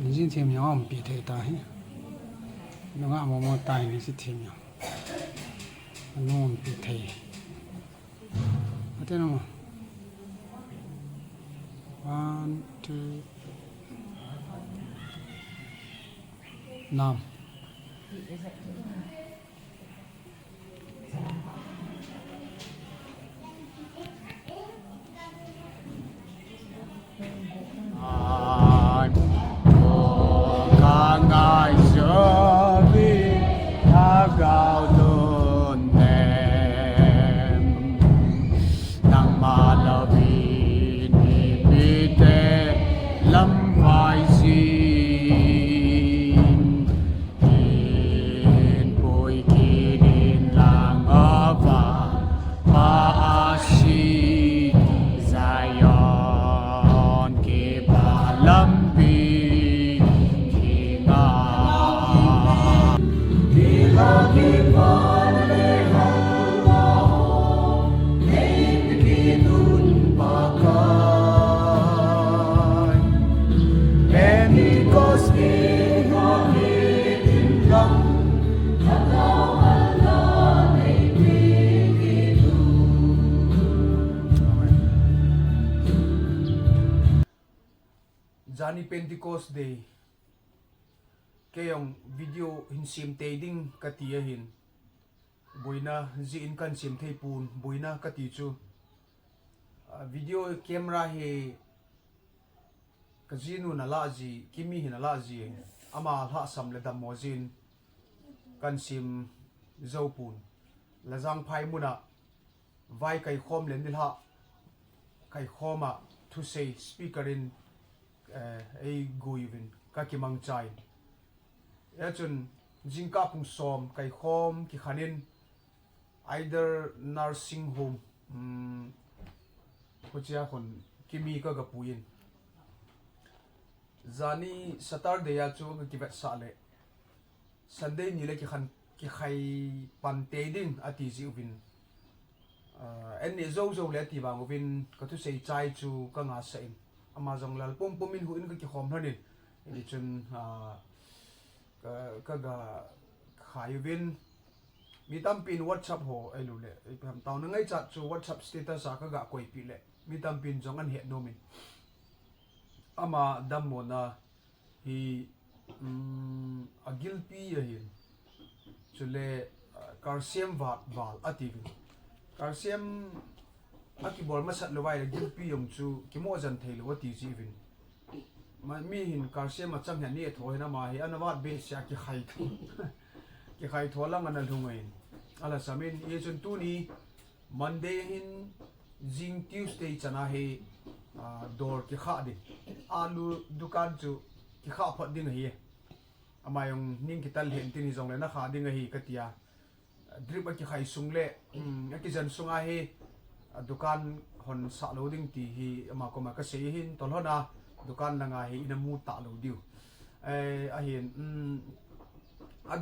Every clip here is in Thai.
Nhìn thêm nhau không bị thấy ta hết, nó ngã một tay này sẽ thêm nhau, nó không bị thấy, có thế nào mà, 1, 2, 5. Johnny Pentecost Day kayong video hin sim ding katia hin buina ji in kan sim thei pun buina kati chu video camera he kazinu na la ji Kimmi hin la ji ama ha sam le dam mojin kan sim zo pun lazang phai muna vai kai khom len dil ha kai khoma to say speaker in ei guivin ka ki mang chai ya chun jingka pung som kai khom ki khanin either nursing home hochia khon Kimmi ka puin zani Saturday ya chu ki vet sa le Sunday ni le ki khan ki khai pan te ding ati ji ubin en ni zo le ti bang ubin ka tu sei chai chu ka nga sa in amazon lal pom pomin hu in ka ki khom hanin ni chun ka ga khai win mi tam pin WhatsApp ho ai lu le pam taw na Ngaichat chu WhatsApp status a ka ga koi pi le mi tam pin jong an he no min ama Dammona hi agil pi ya hin chule calcium val ativin calcium aki bol masat lo vai agil pi yong chu kimo jan thei lo ti ji vin ma mi hin calcium a chang ni thoi na ma hi anawat be sia ki khai thu ki khai tholang an lungain ala samin ye chun tu ni Monday hin jing Tuesday chana he door ki kha di alu dukan chu ki kha phat ding hi amayong ning ki tal hen tin jong le na kha ding hi katia drip ki khai sung le ki jan sunga he dukan hon sa lo ding ti hi ama ko ma ka se hin tol hona dukan langa hi ina mu ta lo diu a hin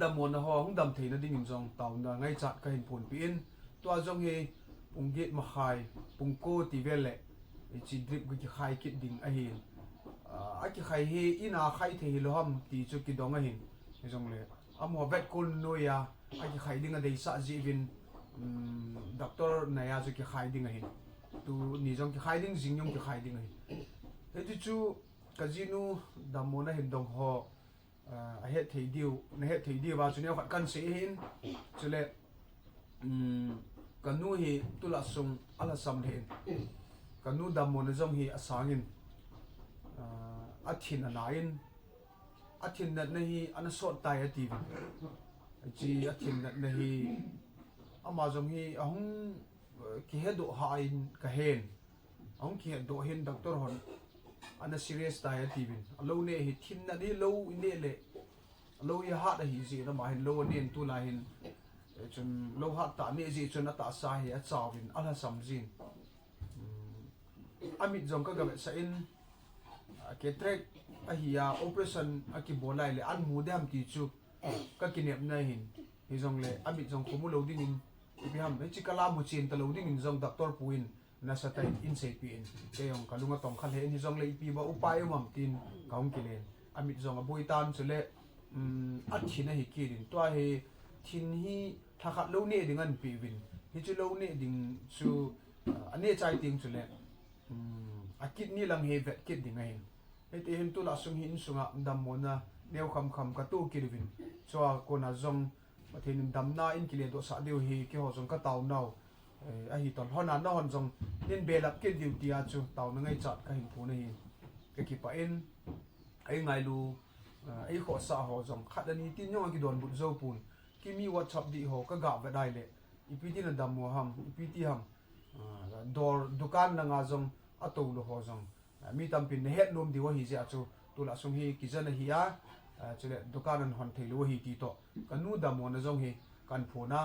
Dammona ho hung dam theina ding in jong Taona Ngaichat ka hin pun pi in to jong he punggit ma khai pungko ti vele chi drip ki khai kit ding a hin a ki khai he ina khai the hi loham ti chu ki dong a hin jong le amo vet kul noya a ki khai ding a dei sa ji vin doctor naya chu ki khai ding a hin tu ni jong ki khai ding jing yong ki khai ding a hin he chu kazinu Dammona hin dong ho a het thei diu na het thei diu ba chu ne khat kan se hin chule kanu hi tula sung ala sam hen kanu Dammona jong hi asangin athin anain athin na hi ana sot tai ati chi athin na hi ama jong hi ahung ki hedo hain ka hen ahung ki hedo hen doctor hon ana serious tai ati bin alo ne hi thin na ni lo ne le lo ya ha da hi ji na ma hin lo ne tu la hin chun lo ha ta ne ji chun ta sa hi a chawin ala samjin amit jong ka ga sa in ke trek a hiya operation aki bolai le an mu dam ti chu ka kinep na hin hi jong le amit jong khomu lo ding in ipi ham chi kala mu chin ta lo ding in jong doctor puin na sa tai in se pi in ke yong kalunga tong khal he ni jong le ipi ba upai mam tin kaung kilen มิดจงอบุยตันจุเลอัดชินให้กินตัวให้ทินฮีถ้าขัดลูกนี่ดิ่งอันปีวินฮิจูลูกนี่ดิ่งจูอันนี้ใจดิ่งจุเลอากิดนี่ลังเฮเวตกิดดิ่งไงเฮ้ยเห็นตัวละสุงหินสุงะดำมนะเดียวคำกระตู้กิดวินชัวคนอาจงมาทีนึงดำหน้าอินกิเลตัวสะเดียวฮีกี่หัวจงก็เตาเนาไอฮีตอนหัวนั้นหัวจงเล่นเบลับกิดดิวตีอาจูเตานั่งไอจัดก็เห็นผู้นี่ก็คิดไปเอ็นไอไงลูไอขอสาหัวจงขัดอันนี้ที่น้องกิดโดนบุญเจ้าปูนกิมีวัดชับดีหัวก็กะไปได้เลยอีพีที่นั่นดำมัวหัมอีพีที่หัมดอร์ดุการนั่งอาจงอัตโตลูหัวจงมีตำปินเฮ็ดนมดีว่าฮีเจ้าจูตัวละสุงฮีกิจนะฮีอาจุดดุการนั้นหันเทลว่าฮีตีโตกันนู้ดำมัวนั่นจงฮีกันผูน่า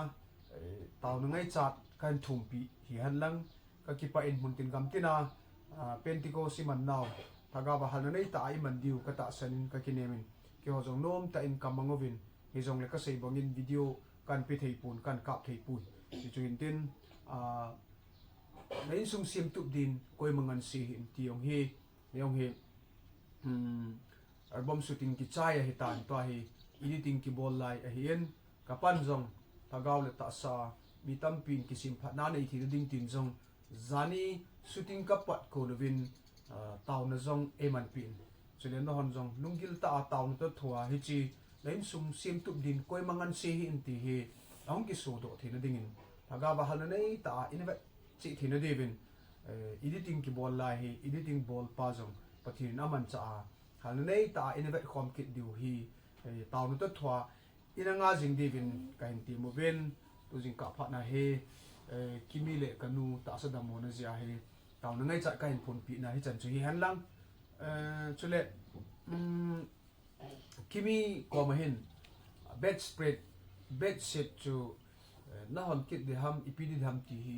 เต่าหนึ่งไอจัดกันทุ่มปีฮีหันลังก็คิดไปเอ็นมุนตินกำตินาเป็นติโกสิมันนาวถ้ากาบหันนั้นไอตายมันดิวก็ตัดสันก็กินเอมินเกี่ยวกับโน้มแต่อินกำมังวินฮีจงเล็กก็ใส่บังอินวิดีโอกันไปเทปูนกันกับเทปูนจุดอินตินในสุงเสียมตุบดินก็ยังมันสีหินที่ยงเฮยงเฮอัลบั้มสุดทิ้งกิจใจเหตุการณ์ตัวเฮอีดิทิ้งกิบอลไลเฮียนกับปันจงถ้ากาวเลตัสามีตั้มปินกิสิมพัฒนาในที่ดิ้งตินจงจานีสุดทิ้งกับปัดโคลวินเต่าในจงเอมันปินจะเรียนน้องจงลุงกิลตาเต่าในตัวทัวฮิจีในสุงเสียมตุบดินก็ยังมันสีหินที่เฮเอากิสูดที่นั่นดิ้งถ้ากาวหันในตาอินเวจิที่นั่นเดวินอีดิทิ้งกิบอลไลเฮอีดิทิ้งบอลปาจงปฏิทินอามันจะหันในตาอินเวความคิดดิวฮีเต่าในตัวทัวอินังอาจิงเดวินกันทีโมเวนตัวจิงกับพัฒนาเฮคิมิเล่กันูตาสดามโมนเซียเฮเต่านั่งไงจัดกันผลปีน่ะให้จันทร์ช่วยหันหลังช่วยเล่คิมิก็มาเห็นเบสสเปรดเบสเซตจูน่าหอนคิดเดฮัมอีพีดีฮัมทีฮี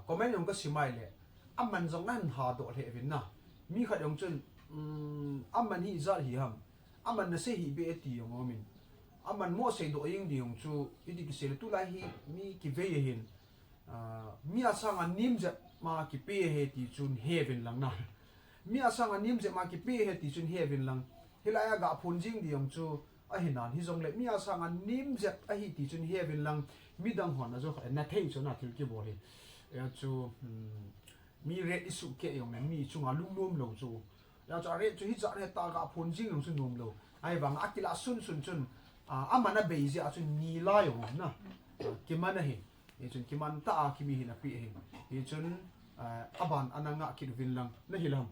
คอมเมนต์ยงก็สิไม่เลยอันมันจงนั่นหาตัวเทวินนะมีขัดยงจนอันมันฮีจัดฮีฮัมอันมันน่ะเสียฮีเบอตียงอมินอันมันมั่วเสียดตัวเองดียงจูอีดิกิเสเลตุไลฮีมีกิเวยเห็นมีอาสังอันนิมจะมากิเปยเฮติจุนเฮวินหลังนะมีอาสังอันนิมจะมากิเปยเฮติจุนเฮวินหลังเฮลายากะพุนจิงดียงจูไอเห็นนั่นฮิจงเล็มีอาสังอันนิมจะไอฮิติจุนเฮวินหลังมีดังหัวนะจูนัทเทงจูนัททิลกิบอลเฮจูมีเรดอิสุเกยองนั้นมีจุงอาลุ่มลุ่มลงจูแล้วจะเรดจูฮิจัดเฮตากะพุนจิงลงจูนุ่มลงไอ้บางอักิลาซุนจุนอามันน่ะเบย์จะจุนนีลายองนะกิมันน่ะเฮจุนกิมันตาคิมีเฮนะปีเฮจุนอาบันอันนั้นงะคิดวินลังน่ะฮิลัม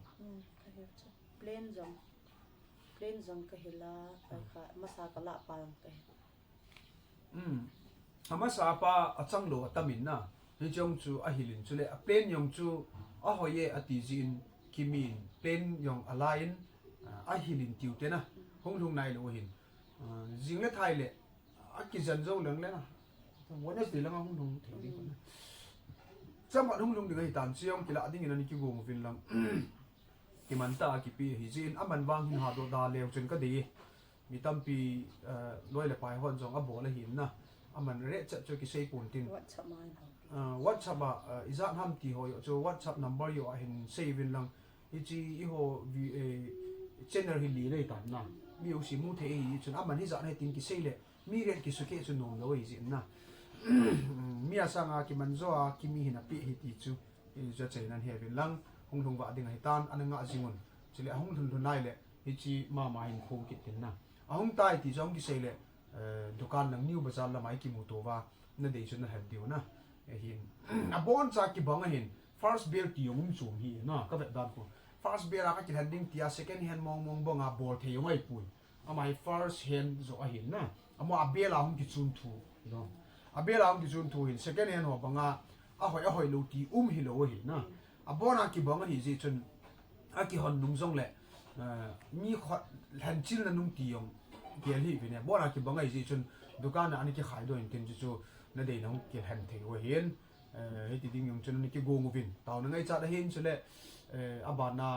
เพลนจงก็เฮลาไปค่ะมาสากะละปาลก็อามาสาปาอัจังโลตามินนะฮิจงจูอะฮิลินจูเลเพลนยองจูอะฮอยเยอะติจินคิมินเพลนยองอะไลน์อะฮิลินติวเตนะฮงทุงไนโลหินจิงเล่ไทยเลยอากิจันโจเหลืองเลยนะวันนี้สิแล้วมาหุ่นลงถึงดีกว่าจังหวะหุ่นลงดีก็หิตันเชียงกิลาดิ้งนั่นนี่กิโกงฟินลังกิมันตากิปีหิจินอามันวางหินหาตัวดาเลวจนก็ดีมีตั้มปีลอยเลยไปหอนจงอับบ่เลยหินนะอามันเละจะช่วยกิเซปุ่นตินวัดชับอิจาทำตีหอยจะวัดชับนัมเบอร์อยู่หินเซวินลังฮิจิอีโฮวีเจเนอร์ฮิลีเลยตันนะมีอุสิมุเทอีจนอามันฮิจาให้ตินกิเซเลมีเรียนกิสุเกจนนงเลยจินนะมีอาสังอากิมันโซอากิมีหินาปีฮิติจูจะเจนันเฮวินลังหงทงว่าดิ่งให้ตันอันนั้นอาจิงวนจะเลยหงทุนทุนได้เลยฮิจิมาหินโคกิตินนะหงใต้ที่จงกิเซเลดุการนังนิวบาซาลละไม่กิมุตัวว่านั่นเดี๋ยวฉันเห็นเดียวนะหินบอนจากกิบังหิน first bear ที่ยงมุมหินนะก็แบบด้านกู first bear อากิเห็นดิ่งที่ second hand มองบังอาบอลเที่ยวไม่ปุยอามา first hand จะหินนะอามาเบลาหงกิจุนทูเนาะอาเบลาหงกิจุนทูหิน second hand หัวบังอาหอยลูตีหินโลหินนะอาบอนอากิบังหินสิจนอากิหันนุ่งจงเลยมีขดเห็นชิ้นละนุ่งตียงเกี่ยลี่ไปเนี่ยบ่อนาคิดบังไงสิจนดูการอันนี้ที่ขายด้วยจริงๆจู่ๆนั่นเดี๋ยวน้องเกี่ยเห็นเทวเห็นให้ติดดิ้งยงจนนี่กี่โกงวินตอนนั้นไงจัดเห็นสุดเลยอาบานา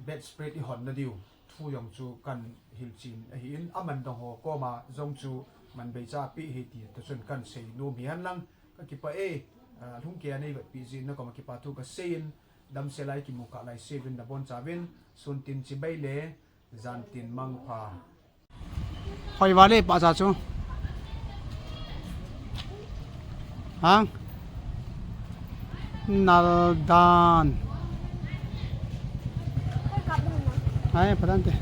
เบสสเปรดที่หอนนั่นเดียวทูยงจู่กันฮิลจินเห็นอามันต้องหัวก็มาจงจู่มันไปจ่าปีเหตุแต่ส่วนกันเสียโนมีฮันลังก็คิดไปทุ่งเกียร์ในแบบปีจินแล้วก็มาคิดไปทุกเซนดำเซลัยกิมุกอะไรเซเว่นดับบอนจ่าเวนส่วนตินจิใบเล่ zan tin mang pha khoi wale pa cha chu hang naldan ai padante